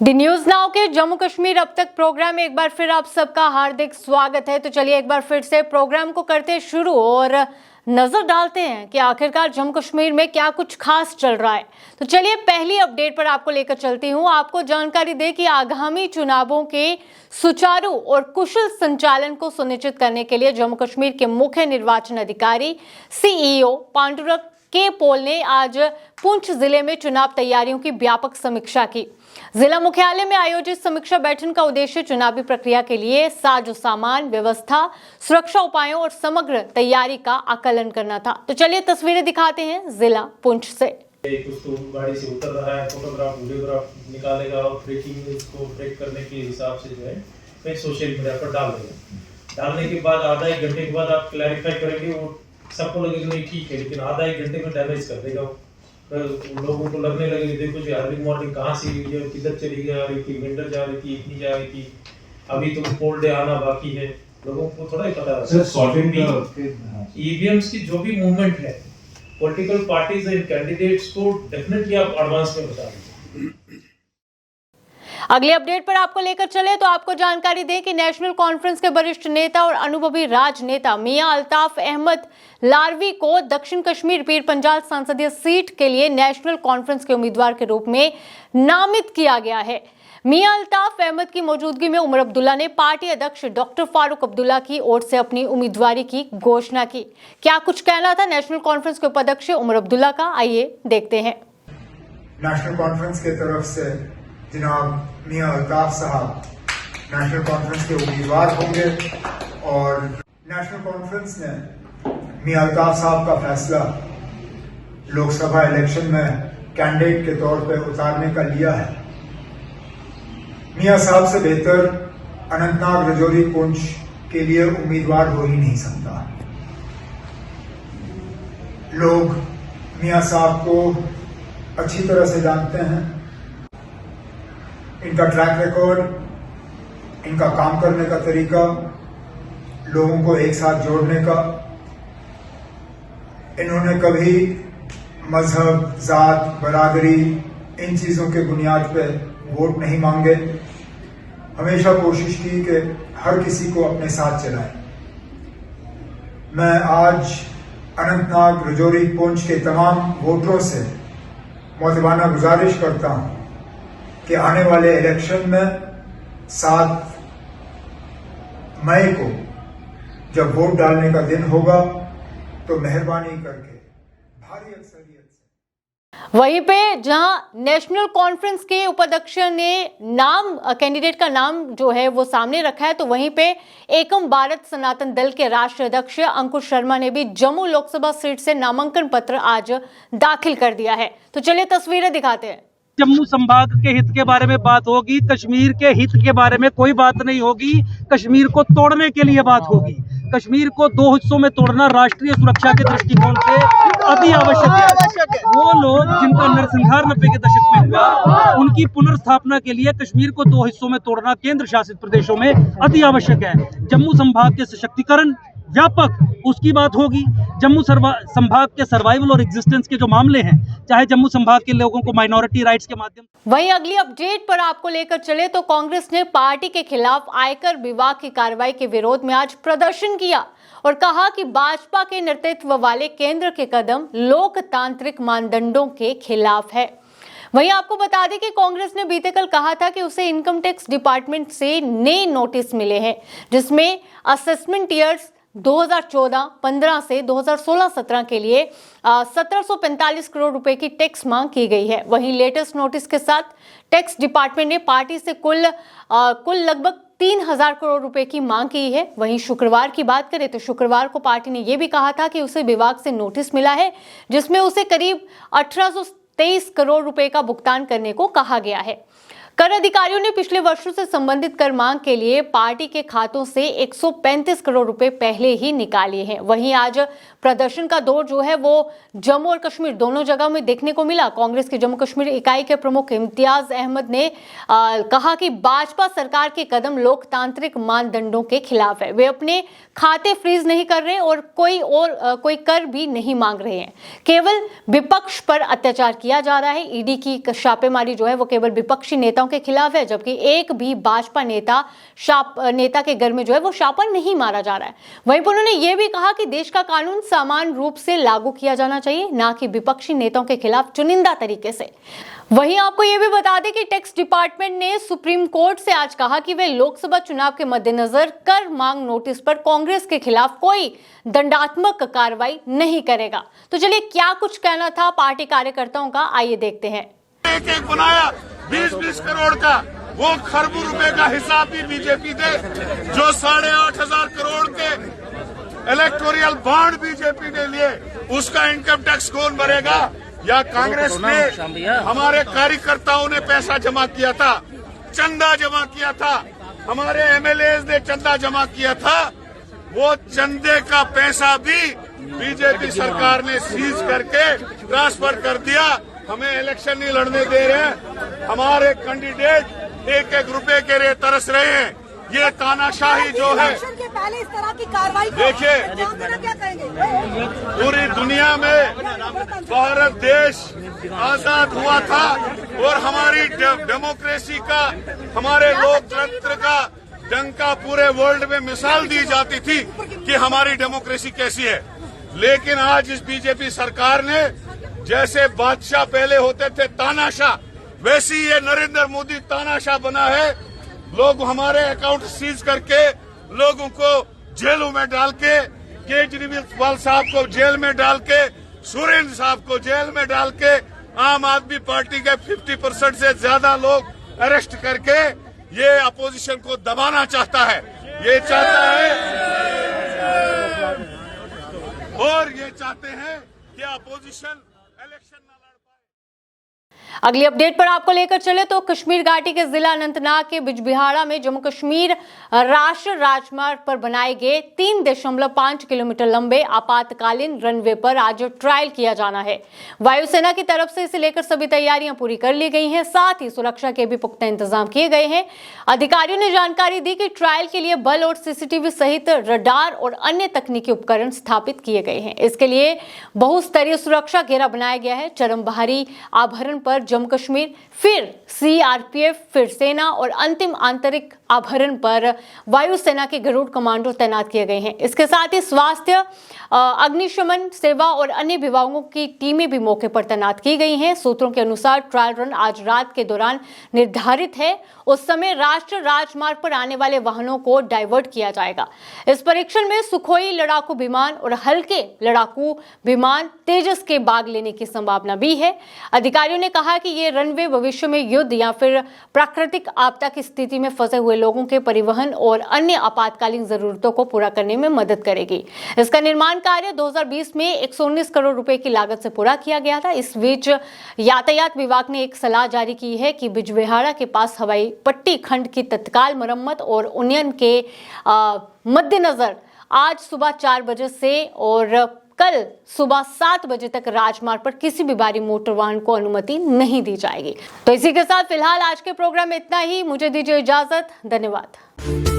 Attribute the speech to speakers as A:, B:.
A: दी news now के जम्मू कश्मीर अब तक प्रोग्राम में एक बार फिर आप सबका हार्दिक स्वागत है। तो चलिए एक बार फिर से प्रोग्राम को करते शुरू और नजर डालते हैं कि आखिरकार जम्मू कश्मीर में क्या कुछ खास चल रहा है। तो चलिए पहली अपडेट पर आपको लेकर चलती हूं। आपको जानकारी दे कि आगामी चुनावों के सुचारू और कुशल संचालन को सुनिश्चित करने के लिए जम्मू कश्मीर के मुख्य निर्वाचन अधिकारी सीईओ पांडुरंग के पोल ने आज पुंछ जिले में चुनाव तैयारियों की व्यापक समीक्षा की। जिला मुख्यालय में आयोजित समीक्षा बैठक का उद्देश्य चुनावी प्रक्रिया के लिए साजो सामान, व्यवस्था, सुरक्षा उपायों और समग्र तैयारी का आकलन करना था। तो चलिए तस्वीरें दिखाते हैं जिला पुंछ से।
B: कुछ तो गाड़ी से उतर रहा है, फोटोग्राफ वीडियोग्राफ निकालेगा और ब्रेकिंग न्यूज को ब्रेक करने के हिसाब से जो है कहीं सोशल मीडिया पर डाल देगा। डालने के बाद आधा एक घंटे के बाद आप क्लैरिफाई करेंगे, वो सबको लगेगा नहीं ठीक है, लेकिन आधा एक घंटे में डैमेज कर देगा। लोगों को लगने लगे देखो जी अर्ली मॉर्निंग कहाँ से ये किधर चली जा रही थी, विंटर जा रही थी, इतनी जा रही थी, अभी तो कोल्ड डे आना बाकी है। लोगों को थोड़ा ही पता है ईवीएम्स की जो भी मूवमेंट है पॉलिटिकल पार्टीज एंड कैंडिडेट्स को डेफिनेटली आप एडवांस में बता दीजिए।
A: अगली अपडेट पर आपको लेकर चले तो आपको जानकारी दें कि नेशनल कॉन्फ्रेंस के वरिष्ठ नेता और अनुभवी राजनेता मियां अल्ताफ अहमद लारवी को दक्षिण कश्मीर पीर पंजाल संसदीय सीट के लिए नेशनल कॉन्फ्रेंस के उम्मीदवार के रूप में नामित किया गया है। मियां अल्ताफ अहमद की मौजूदगी में उमर अब्दुल्ला ने पार्टी अध्यक्ष डॉक्टर फारूक अब्दुल्ला की ओर से अपनी उम्मीदवारी की घोषणा की। क्या कुछ कहना था नेशनल कॉन्फ्रेंस के उपाध्यक्ष उमर अब्दुल्ला का, आइए देखते हैं।
C: नेशनल कॉन्फ्रेंस की तरफ से जनाब मियां अल्ताफ साहब नेशनल कॉन्फ्रेंस के उम्मीदवार होंगे और नेशनल कॉन्फ्रेंस ने मियां अल्ताफ साहब का फैसला लोकसभा इलेक्शन में कैंडिडेट के तौर पर उतारने का लिया है। मियां साहब से बेहतर अनंतनाग रजौरी पुंछ के लिए उम्मीदवार हो ही नहीं सकता। लोग मियां साहब को अच्छी तरह से जानते हैं, इनका ट्रैक रिकॉर्ड, इनका काम करने का तरीका, लोगों को एक साथ जोड़ने का। इन्होंने कभी मजहब, जात, बरादरी इन चीजों के बुनियाद पे वोट नहीं मांगे। हमेशा कोशिश की कि हर किसी को अपने साथ चलाएं। मैं आज अनंतनाग रजौरी पुंछ के तमाम वोटरों से मोहब्बताना गुजारिश करता हूं कि आने वाले इलेक्शन में 7 मई को जब वोट डालने का दिन होगा तो मेहरबानी करके भारी अक्सरियत से।
A: वहीं पे जहां नेशनल कॉन्फ्रेंस के उपाध्यक्ष ने कैंडिडेट का नाम जो है वो सामने रखा है, तो वहीं पे एकम भारत सनातन दल के राष्ट्रीय अध्यक्ष अंकुश शर्मा ने भी जम्मू लोकसभा सीट से नामांकन पत्र आज दाखिल कर दिया है। तो चलिए तस्वीरें दिखाते हैं।
D: जम्मू संभाग के हित के बारे में बात होगी, कश्मीर के हित के बारे में कोई बात नहीं होगी। कश्मीर को तोड़ने के लिए बात होगी। कश्मीर को 2 हिस्सों में तोड़ना राष्ट्रीय सुरक्षा के दृष्टिकोण से अति आवश्यक है। वो लोग जिनका नरसंहार 90 के दशक में हुआ, उनकी पुनर्स्थापना के लिए कश्मीर को 2 हिस्सों में तोड़ना केंद्र शासित प्रदेशों में अति आवश्यक है। जम्मू संभाग के सशक्तिकरण व्यापक उसकी बात होगी। जम्मू संभाग के सर्वाइवल और एग्जिस्टेंस के जो मामले हैं, चाहे जम्मू संभाग के लोगों को माइनॉरिटी राइट्स के माध्यम।
A: वहीं अगली अपडेट पर आपको लेकर चले तो कांग्रेस ने पार्टी के खिलाफ आयकर विभाग की कार्रवाई के विरोध में आज प्रदर्शन किया और कहा कि भाजपा के नेतृत्व वाले केंद्र के कदम लोकतांत्रिक मानदंडों के खिलाफ है। वहीं आपको बता दें कि कांग्रेस ने बीते कल कहा था कि उसे इनकम टैक्स डिपार्टमेंट से नए नोटिस मिले हैं, जिसमें असेसमेंट ईयर्स 2014-15 से 2016-17 के लिए 1745 करोड़ रुपए की टैक्स मांग की गई है। वहीं लेटेस्ट नोटिस के साथ टैक्स डिपार्टमेंट ने पार्टी से कुल लगभग 3000 करोड़ रुपए की मांग की है। वहीं शुक्रवार की बात करें तो शुक्रवार को पार्टी ने यह भी कहा था कि उसे विभाग से नोटिस मिला है, जिसमें उसे करीब 1823 करोड़ रुपए का भुगतान करने को कहा गया है। कर अधिकारियों ने पिछले वर्षों से संबंधित कर मांग के लिए पार्टी के खातों से 135 करोड़ रुपए पहले ही निकाले हैं। वहीं आज प्रदर्शन का दौर जो है वो जम्मू और कश्मीर दोनों जगह में देखने को मिला। कांग्रेस की जम्मू कश्मीर इकाई के प्रमुख इम्तियाज अहमद ने कहा कि भाजपा सरकार के कदम लोकतांत्रिक मानदंडों के खिलाफ है। वे अपने खाते फ्रीज नहीं कर रहे और कोई कर भी नहीं मांग रहे हैं। केवल विपक्ष पर अत्याचार किया जा रहा है। ईडी की छापेमारी जो है वो केवल विपक्षी नेताओं के खिलाफ है, जबकि एक भी भाजपा नेता के घर में जो है वो छापा नहीं मारा जा रहा है। वहीं पर उन्होंने ये भी कहा कि देश का कानून समान रूप से लागू किया जाना चाहिए, ना कि विपक्षी नेताओं के खिलाफ चुनिंदा तरीके से। वहीं आपको यह भी बता दें कि टैक्स डिपार्टमेंट ने सुप्रीम कोर्ट से आज कहा कि वे लोकसभा चुनाव के मद्देनजर कर मांग नोटिस पर कांग्रेस के खिलाफ कोई दंडात्मक कार्रवाई नहीं करेगा। तो चलिए क्या कुछ कहना था पार्टी कार्यकर्ताओं का, आइए देखते हैं।
E: एक एक बनाया 20-20 करोड़ का, वो खरबों रुपए का हिसाब भी बीजेपी दे। जो 8,500 करोड़ के इलेक्टोरल बॉन्ड बीजेपी ने लिए, उसका इनकम टैक्स कौन भरेगा? या कांग्रेस ने हमारे कार्यकर्ताओं ने पैसा जमा किया था, चंदा जमा किया था, हमारे एमएलए ने चंदा जमा किया था, वो चंदे का पैसा भी बीजेपी सरकार ने सीज करके ट्रांसफर कर दिया। हमें इलेक्शन नहीं लड़ने दे रहे हैं, हमारे कैंडिडेट एक एक रुपए के लिए तरस रहे हैं। ये तानाशाही जो है,
F: इलेक्शन के पहले इस तरह की कार्रवाई
E: देखिए,
F: क्या कहेंगे?
E: पूरी दुनिया में भारत देश आजाद हुआ था और हमारी डेमोक्रेसी का, हमारे लोकतंत्र का डंका पूरे वर्ल्ड में मिसाल दी जाती थी कि हमारी डेमोक्रेसी कैसी है। लेकिन आज इस बीजेपी सरकार ने, जैसे बादशाह पहले होते थे तानाशाह, वैसी ये नरेंद्र मोदी तानाशाह बना है। लोग हमारे अकाउंट सीज करके लोगों को जेलों में डाल के, केजरीवाल साहब को जेल में डाल के, सुरेंद्र साहब को जेल में डाल के, आम आदमी पार्टी के 50% से ज्यादा लोग अरेस्ट करके ये अपोजिशन को दबाना चाहता है। ये चाहता है और ये चाहते हैं कि अपोजिशन इलेक्शन न लड़ पाए।
A: अगली अपडेट पर आपको लेकर चले तो कश्मीर घाटी के जिला अनंतनाग के बिजबिहाड़ा में जम्मू कश्मीर राष्ट्रीय राजमार्ग पर बनाए गए 3.5 किलोमीटर लंबे आपातकालीन रनवे पर आज ट्रायल किया जाना है। वायुसेना की तरफ से इसे लेकर सभी तैयारियां पूरी कर ली गई हैं, साथ ही सुरक्षा के भी पुख्ता इंतजाम किए गए हैं। अधिकारियों ने जानकारी दी कि ट्रायल के लिए बल और सीसीटीवी सहित रडार और अन्य तकनीकी उपकरण स्थापित किए गए हैं। इसके लिए बहुस्तरीय सुरक्षा घेरा बनाया गया है। चरम बाहरी आभरण पर जम्मू कश्मीर, फिर सीआरपीएफ, फिर सेना और अंतिम आंतरिक आभरण पर वायुसेना के गरुड़ कमांडो तैनात किए गए हैं। इसके साथ ही स्वास्थ्य, अग्निशमन सेवा और अन्य विभागों की टीमें भी मौके पर तैनात की गई हैं। सूत्रों के अनुसार ट्रायल रन आज रात के दौरान निर्धारित है। उस समय राष्ट्रीय राजमार्ग पर आने वाले वाहनों को डाइवर्ट किया जाएगा। इस परीक्षण में सुखोई लड़ाकू विमान और हल्के लड़ाकू विमान तेजस के भाग लेने की संभावना भी है। अधिकारियों ने कहा कि ये रनवे भविष्य में युद्ध या फिर प्राकृतिक आपदा की स्थिति में फंसे हुए लोगों के परिवहन और अन्य आपातकालीन जरूरतों को पूरा करने में मदद करेगी। इसका निर्माण कार्य 2020 में 119 करोड़ रुपए की लागत से पूरा किया गया था। इस बीच यातायात विभाग ने एक सलाह जारी की है कि बिजबिहाड़ा के पास हवाई पट्टी खंड की तत्काल मरम्मत और उन्नयन के मद्देनजर आज सुबह 4 बजे से और कल सुबह 7 बजे तक राजमार्ग पर किसी भी भारी मोटर वाहन को अनुमति नहीं दी जाएगी। तो इसी के साथ फिलहाल आज के प्रोग्राम में इतना ही। मुझे दीजिए इजाजत। धन्यवाद।